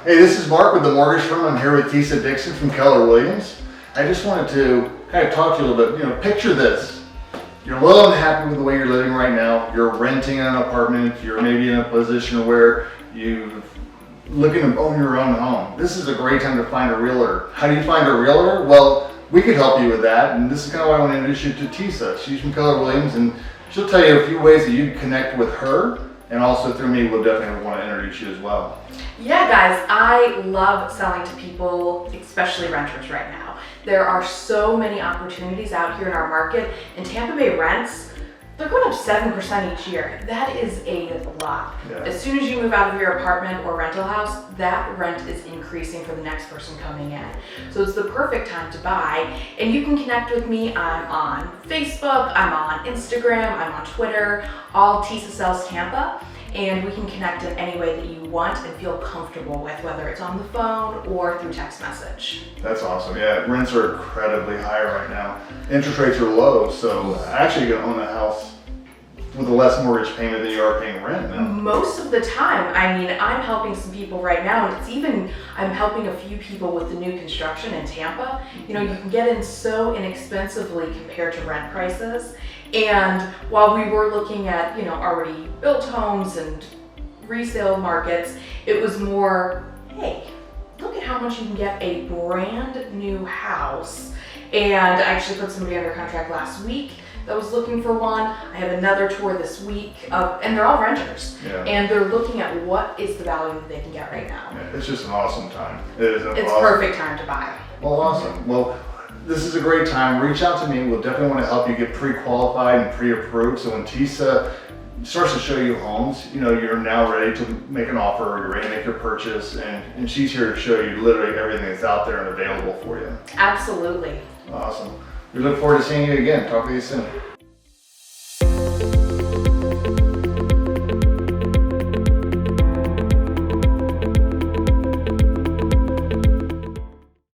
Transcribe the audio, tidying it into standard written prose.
Hey, this is Mark with the mortgage firm. I'm here with Tisa Dixson from Keller Williams. I just wanted to kind of talk to you a little bit. Picture this. You're a little unhappy with the way you're living right now. You're renting an apartment. You're maybe in a position where you're looking to own your own home. This is a great time to find a realtor. How do you find a realtor? Well, we could help you with that. And this is kind of why I want to introduce you to Tisa. She's from Keller Williams, and she'll tell you a few ways that you can connect with her. And also through me, we'll definitely want to introduce you as well. Yeah, guys, I love selling to people, especially renters right now. There are so many opportunities out here in our market, and Tampa Bay rents, they're going up 7% each year. That is a lot. Yeah. As soon as you move out of your apartment or rental house, that rent is increasing for the next person coming in. So it's the perfect time to buy, and you can connect with me. I'm on Facebook, I'm on Instagram, I'm on Twitter, all Tisa Sells Tampa. And we can connect in any way that you want and feel comfortable with, whether it's on the phone or through text message. That's awesome. Yeah, rents are incredibly high right now. Interest rates are low, so actually you can own a house with a less mortgage payment than you are paying rent now. Most of the time, I mean, I'm helping some people right now, and I'm helping a few people with the new construction in Tampa. You can get in so inexpensively compared to rent prices. And while we were looking at, already built homes and resale markets, it was more, hey, look at how much you can get a brand new house. And I actually put somebody under contract last week that was looking for one. I have another tour this week, and they're all renters. Yeah. And they're looking at what is the value that they can get right now. Yeah, it's just an awesome time. It's perfect time to buy. Well, awesome. Well, this is a great time. Reach out to me. We'll definitely want to help you get pre-qualified and pre-approved. So when Tisa starts to show you homes, you're now ready to make an offer, or you're ready to make your purchase, and she's here to show you literally everything that's out there and available for you. Absolutely. Awesome. We look forward to seeing you again. Talk to you soon.